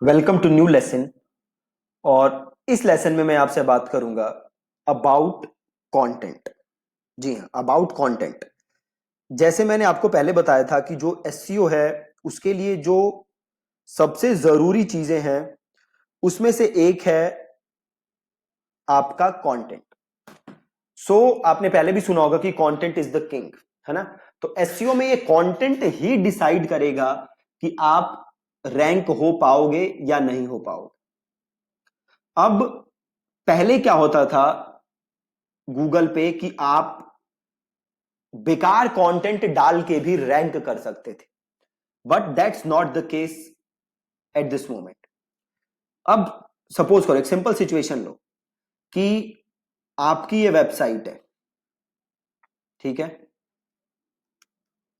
Welcome to new lesson. और इस lesson में मैं आपसे बात करूंगा अबाउट कंटेंट। जी हाँ, अबाउट कंटेंट। जैसे मैंने आपको पहले बताया था कि जो एसईओ है उसके लिए जो सबसे जरूरी चीजें हैं उसमें से एक है आपका कंटेंट। आपने पहले भी सुना होगा कि कंटेंट इज द किंग, है ना। तो एसईओ में ये कंटेंट ही डिसाइड करेगा कि आप रैंक हो पाओगे या नहीं हो पाओगे। अब पहले क्या होता था गूगल पे कि आप बेकार कंटेंट डाल के भी रैंक कर सकते थे, but that's not the case at this moment. अब सपोज करो, एक सिंपल सिचुएशन लो कि आपकी ये वेबसाइट है, ठीक है।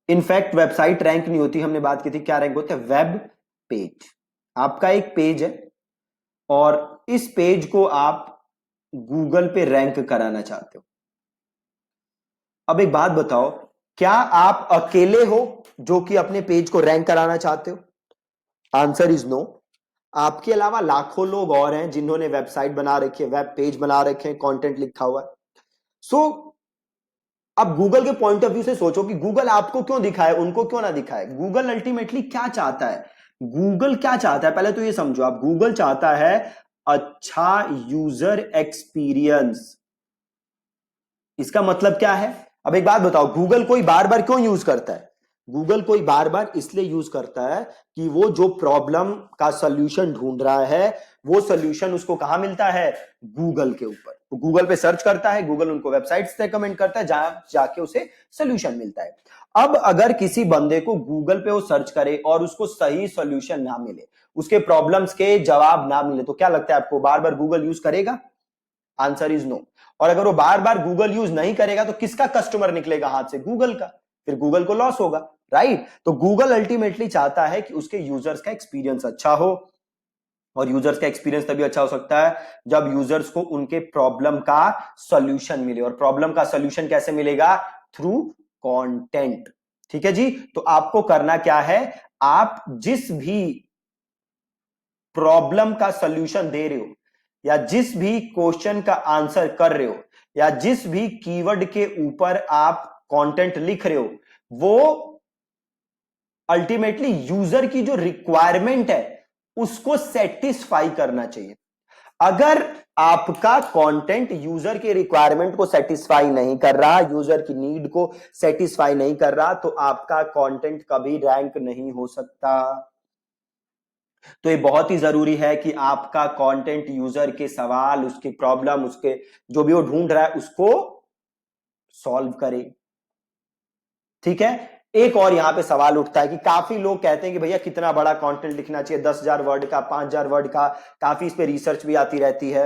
इनफैक्ट वेबसाइट रैंक नहीं होती, हमने बात की थी क्या रैंक होता है, वेब पेज। आपका एक पेज है और इस पेज को आप गूगल पे रैंक कराना चाहते हो। अब एक बात बताओ, क्या आप अकेले हो जो कि अपने पेज को रैंक कराना चाहते हो? Answer is no. आपके अलावा लाखों लोग और हैं जिन्होंने वेबसाइट बना रखी है, वेब पेज बना रखे हैं, कंटेंट लिखा हुआ है। अब गूगल के पॉइंट ऑफ व्यू से सोचो कि गूगल आपको क्यों दिखाए, उनको क्यों ना दिखाए। गूगल अल्टीमेटली क्या चाहता है? गूगल क्या चाहता है पहले तो ये समझो आप। गूगल चाहता है अच्छा यूजर एक्सपीरियंस। इसका मतलब क्या है? अब एक बात बताओ, गूगल कोई बार बार क्यों यूज करता है? गूगल कोई बार बार इसलिए यूज करता है कि वो जो प्रॉब्लम का सॉल्यूशन ढूंढ रहा है वो सॉल्यूशन उसको कहां मिलता है? गूगल के ऊपर। तो गूगल पे सर्च करता है, गूगल उनको वेबसाइट्स रेकमेंड करता है जहां जाके उसे सॉल्यूशन मिलता है। अब अगर किसी बंदे को गूगल पे वो सर्च करे और उसको सही सॉल्यूशन ना मिले, उसके प्रॉब्लम्स के जवाब ना मिले, तो क्या लगता है आपको बार बार गूगल यूज करेगा? Answer is no. और अगर वो बार बार गूगल यूज नहीं करेगा तो किसका कस्टमर निकलेगा हाथ से? गूगल का। फिर गूगल को लॉस होगा, राइट। तो गूगल अल्टीमेटली चाहता है कि उसके यूजर्स का एक्सपीरियंस अच्छा हो। और यूजर्स का एक्सपीरियंस तभी अच्छा हो सकता है जब यूजर्स को उनके प्रॉब्लम का सॉल्यूशन मिले। और प्रॉब्लम का सॉल्यूशन कैसे मिलेगा? Through content. ठीक है जी। तो आपको करना क्या है, आप जिस भी प्रॉब्लम का सॉल्यूशन दे रहे हो या जिस भी क्वेश्चन का आंसर कर रहे हो या जिस भी कीवर्ड के ऊपर आप कंटेंट लिख रहे हो, वो अल्टीमेटली यूजर की जो रिक्वायरमेंट है उसको सेटिस्फाई करना चाहिए। अगर आपका कंटेंट यूजर के रिक्वायरमेंट को सेटिस्फाई नहीं कर रहा, यूजर की नीड को सेटिस्फाई नहीं कर रहा, तो आपका कंटेंट कभी रैंक नहीं हो सकता। तो ये बहुत ही जरूरी है कि आपका कंटेंट यूजर के सवाल, उसकी प्रॉब्लम, उसके जो भी वो ढूंढ रहा है उसको सॉल्व करे। ठीक है। एक और यहां पे सवाल उठता है कि काफी लोग कहते हैं कि भैया कितना बड़ा कंटेंट लिखना चाहिए, 10,000 वर्ड का, 5,000 वर्ड का। काफी इस पे रिसर्च भी आती रहती है।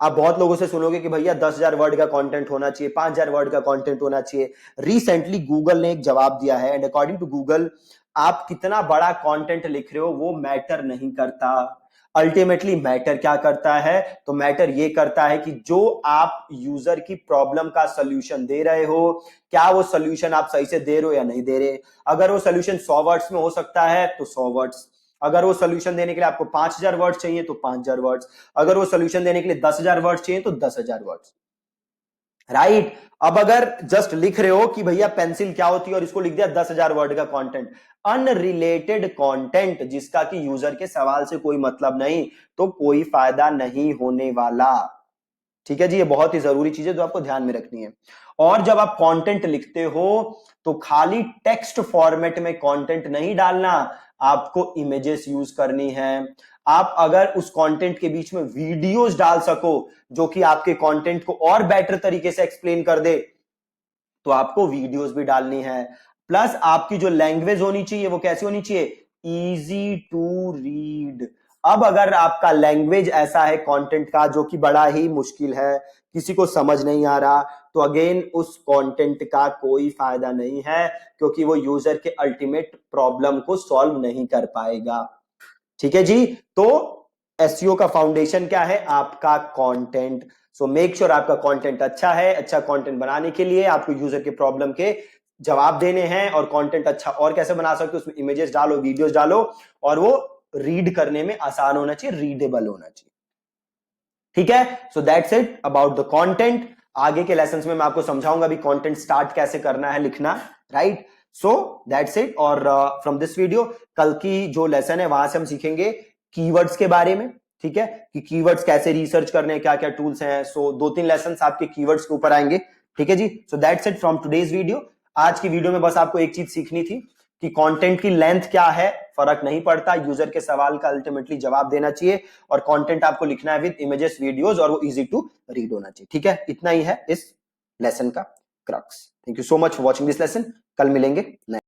आप बहुत लोगों से सुनोगे कि भैया 10,000 वर्ड का कंटेंट होना चाहिए, 5,000 वर्ड का कंटेंट होना चाहिए। रिसेंटली गूगल ने एक जवाब दिया है, एंड अकॉर्डिंग टू गूगल आप कितना बड़ा कंटेंट लिख रहे हो वो मैटर नहीं करता। अल्टीमेटली मैटर क्या करता है? तो मैटर ये करता है कि जो आप यूजर की प्रॉब्लम का सोल्यूशन दे रहे हो, क्या वो सोल्यूशन आप सही से दे रहे हो या नहीं दे रहे। अगर वो सोल्यूशन 100 वर्ड्स में हो सकता है तो 100 वर्ड्स। अगर वो सोल्यूशन देने के लिए आपको 5,000 वर्ड्स चाहिए तो 5,000 वर्ड्स। अगर वो सोल्यूशन देने के लिए 10,000 वर्ड्स चाहिए तो 10,000 वर्ड्स, राइट। अब अगर जस्ट लिख रहे हो कि भैया पेंसिल क्या होती है और इसको लिख दिया 10,000 वर्ड का कंटेंट, अनरिलेटेड कंटेंट जिसका कि यूजर के सवाल से कोई मतलब नहीं, तो कोई फायदा नहीं होने वाला। ठीक है जी। ये बहुत ही जरूरी चीज है जो आपको ध्यान में रखनी है। और जब आप कंटेंट लिखते हो तो खाली टेक्स्ट फॉर्मेट में कंटेंट नहीं डालना, आपको इमेजेस यूज करनी है। आप अगर उस कंटेंट के बीच में वीडियोस डाल सको जो कि आपके कंटेंट को और बेटर तरीके से एक्सप्लेन कर दे, तो आपको वीडियोस भी डालनी है। प्लस आपकी जो लैंग्वेज होनी चाहिए वो कैसी होनी चाहिए? Easy to read. अब अगर आपका लैंग्वेज ऐसा है कंटेंट का जो कि बड़ा ही मुश्किल है, किसी को समझ नहीं आ रहा, तो अगेन उस कंटेंट का कोई फायदा नहीं है, क्योंकि वो यूजर के अल्टीमेट प्रॉब्लम को सॉल्व नहीं कर पाएगा। ठीक है जी। तो एसईओ का फाउंडेशन क्या है? आपका कंटेंट। सो मेक श्योर आपका कंटेंट अच्छा है। अच्छा कंटेंट बनाने के लिए आपको यूजर के प्रॉब्लम के जवाब देने हैं। और कंटेंट अच्छा और कैसे बना सकते हो, उसमें इमेजेस डालो, वीडियोस डालो, और वो रीड करने में आसान होना चाहिए, रीडेबल होना चाहिए। ठीक है, सो that's it about the content. आगे के लेसन्स में मैं आपको समझाऊंगा भी कंटेंट स्टार्ट कैसे करना है लिखना, राइट। So that's it. और फ्रॉम दिस वीडियो कल की जो लेसन है वहां से हम सीखेंगे कीवर्ड्स के बारे में, ठीक है, कि कीवर्ड्स कैसे रिसर्च करने, क्या क्या टूल्स हैं। सो 2-3 लेसन आपके कीवर्ड्स के ऊपर आएंगे, ठीक है जी। So that's it from today's video. आज की वीडियो में बस आपको एक चीज सीखनी थी कि कंटेंट की लेंथ क्या है, फर्क नहीं पड़ता, यूजर के सवाल का अल्टीमेटली जवाब देना चाहिए, और कंटेंट आपको लिखना है विद इमेजेस वीडियोस, और वो इजी टू रीड होना चाहिए, ठीक है। इतना ही है इस लेसन का crux. Thank you so much for watching this lesson. कल मिलेंगे।